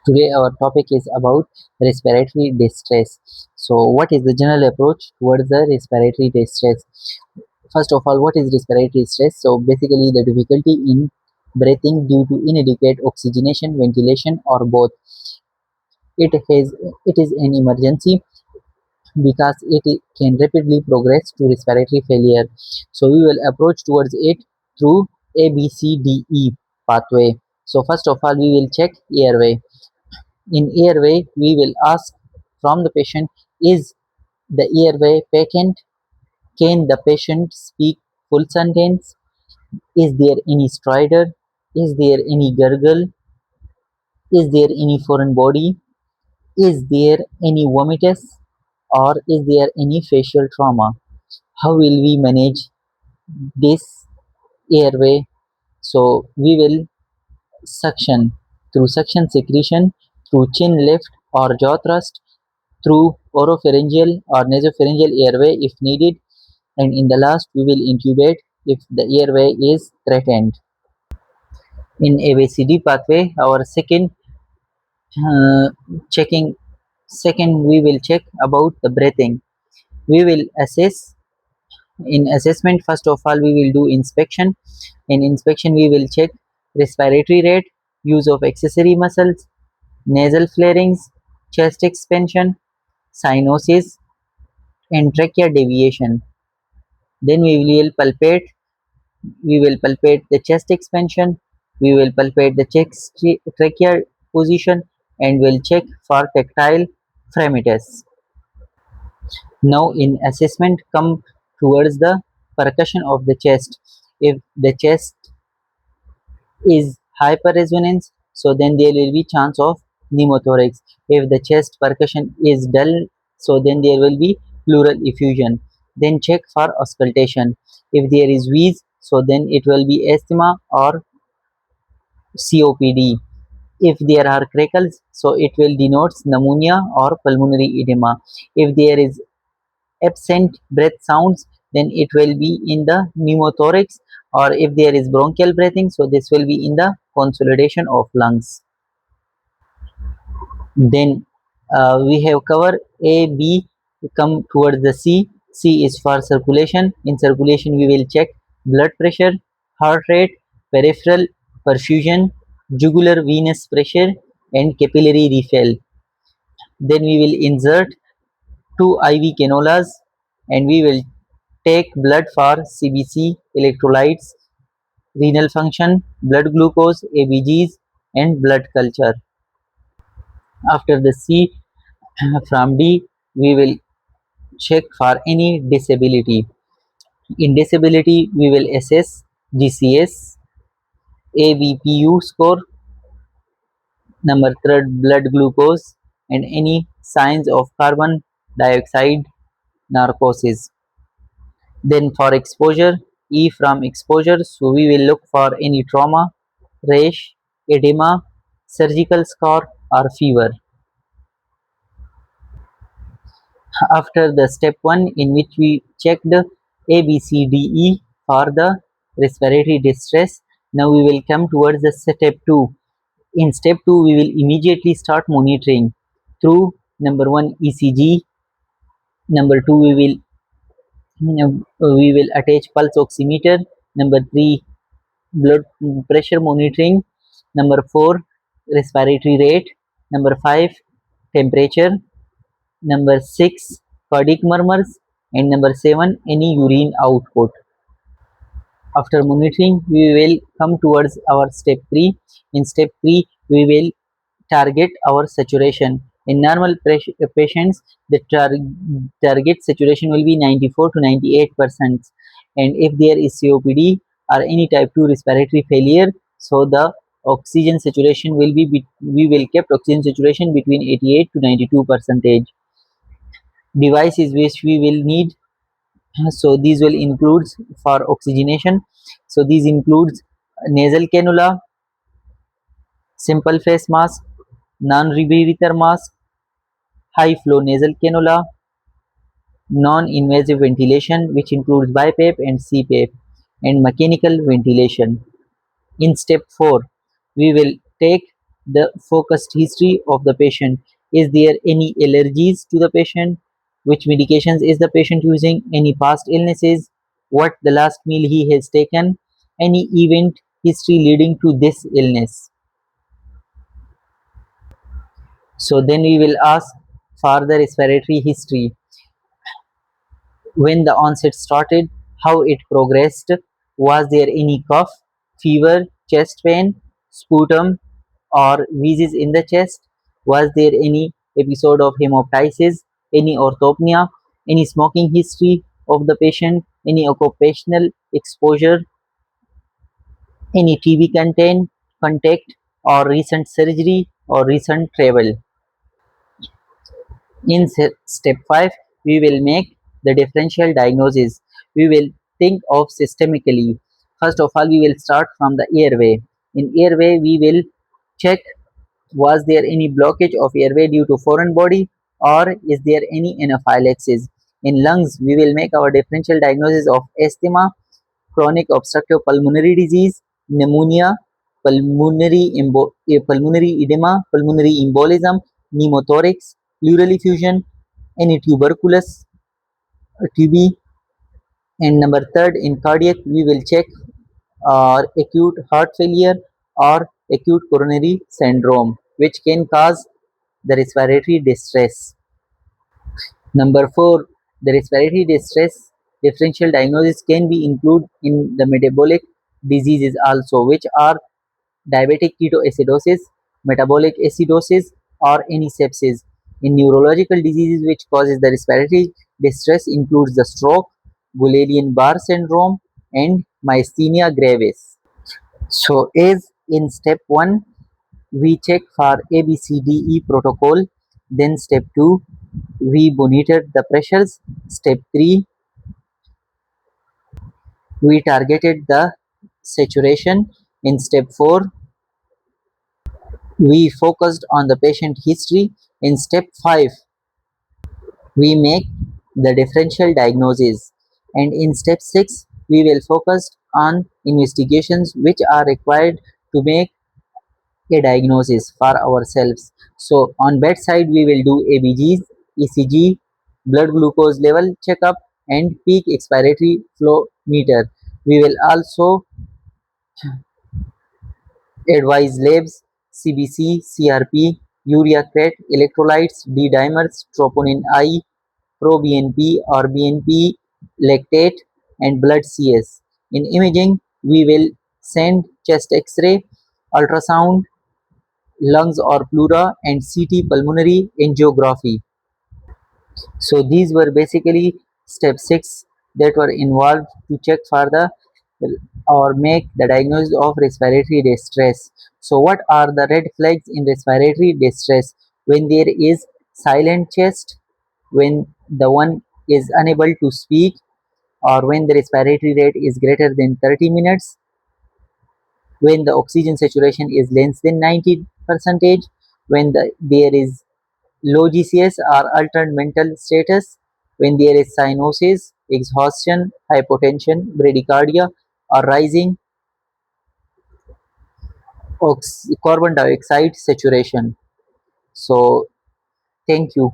Today our topic is about respiratory distress. So what is the general approach towards the respiratory distress? First of all, what is respiratory distress? So basically the difficulty in breathing due to inadequate oxygenation, ventilation or both. It is an emergency because can rapidly progress to respiratory failure. So we will approach towards it through ABCDE pathway. So first of all we will check airway. In airway, we will ask from the patient, is the airway vacant? Can the patient speak full sentence? Is there any stridor? Is there any gurgle? Is there any foreign body? Is there any vomitus? Or is there any facial trauma? How will we manage this airway? So we will suction through suction secretion, through chin lift or jaw thrust, through oropharyngeal or nasopharyngeal airway if needed, and in the last we will intubate if the airway is threatened. In ABCD pathway, our uh, checking second we will check about the breathing. We will assess. In assessment, first of all we will do inspection. In inspection we will check respiratory rate, use of accessory muscles, nasal flarings, chest expansion, cyanosis, and trachea deviation. Then we will palpate the chest expansion, we will palpate the chest trachea position, and will check for tactile fremitus. Now in assessment come towards the percussion of the chest. If the chest is hyperresonance, so then there will be chance of pneumothorax. If the chest percussion is dull, so then there will be pleural effusion. Then check for auscultation. If there is wheeze, so then it will be asthma or COPD. If there are crackles, so it will denote pneumonia or pulmonary edema. If there is absent breath sounds, then it will be in the pneumothorax, or if there is bronchial breathing, so this will be in the consolidation of lungs. Then we have covered A, B, come towards the C. C is for circulation. In circulation, we will check blood pressure, heart rate, peripheral perfusion, jugular venous pressure, and capillary refill. Then we will insert two IV cannulas and we will take blood for CBC, electrolytes, renal function, blood glucose, ABGs, and blood culture. After the C from D, we will check for any disability. In disability, we will assess GCS, ABPU score, number third blood glucose, and any signs of carbon dioxide narcosis. Then for exposure, E from exposure, so we will look for any trauma, rash, edema, surgical scar, or fever. After the step 1 in which we checked A, B, C, D, E for the respiratory distress, now we will come towards the step 2. In step 2, we will immediately start monitoring through number 1 ECG, number 2 we will attach pulse oximeter, number 3 blood pressure monitoring, number 4 respiratory rate, number 5 temperature, number 6 cardiac murmurs, and number 7 any urine output. After monitoring, we will come towards our step 3. In step 3, we will target our saturation. In normal patients, the target saturation will be 94 to 98%. And if there is COPD or any type 2 respiratory failure, so the oxygen saturation will be, we will kept oxygen saturation between 88 to 92 percentage. Devices which we will need, so these will include for oxygenation, so these includes nasal cannula, simple face mask, non-rebreather mask, high flow nasal cannula, non-invasive ventilation which includes BiPAP and CPAP, and mechanical ventilation. In step 4, we will take the focused history of the patient. Is there any allergies to the patient? Which medications is the patient using? Any past illnesses? What the last meal he has taken? Any event history leading to this illness? So then we will ask for the respiratory history. When the onset started, how it progressed, was there any cough, fever, chest pain, sputum, or wheezes in the chest, was there any episode of hemoptysis, any orthopnea, any smoking history of the patient, any occupational exposure, any TB contact, or recent surgery or recent travel. In step 5, we will make the differential diagnosis. We will think of systemically. First of all, we will start from the airway. In airway, we will check, was there any blockage of airway due to foreign body, or is there any anaphylaxis. In lungs, we will make our differential diagnosis of asthma, chronic obstructive pulmonary disease, pneumonia, pulmonary edema, pulmonary embolism, pneumothorax, pleural effusion, any tuberculosis, TB. And number third, in cardiac, we will check acute heart failure or acute coronary syndrome, which can cause the respiratory distress. Number four, the respiratory distress differential diagnosis can be included in the metabolic diseases also, which are diabetic ketoacidosis, metabolic acidosis, or any sepsis. In neurological diseases which causes the respiratory distress includes the stroke, Guillain-Barré syndrome, and myasthenia gravis. So, as in step 1, we check for ABCDE protocol. Then step 2, we monitored the pressures. Step 3, we targeted the saturation. In step 4, we focused on the patient history. In step 5, we make the differential diagnosis. And in step 6, we will focus on investigations which are required to make a diagnosis for ourselves. So on bedside, we will do ABGs, ECG, blood glucose level checkup, and peak expiratory flow meter. We will also advise labs, CBC, CRP, urea crate, electrolytes, D dimers, troponin I, pro-BNP or BNP, lactate, and blood CS. In imaging, we will send chest X-ray, ultrasound, lungs or pleura, and CT pulmonary angiography. So these were basically step 6 that were involved to check for the or make the diagnosis of respiratory distress. So what are the red flags in respiratory distress? When there is silent chest, when the one is unable to speak, or when the respiratory rate is greater than 30 minutes, when the oxygen saturation is less than 90 percentage, when there is low GCS or altered mental status, when there is cyanosis, exhaustion, hypotension, bradycardia, or rising carbon dioxide saturation. So, thank you.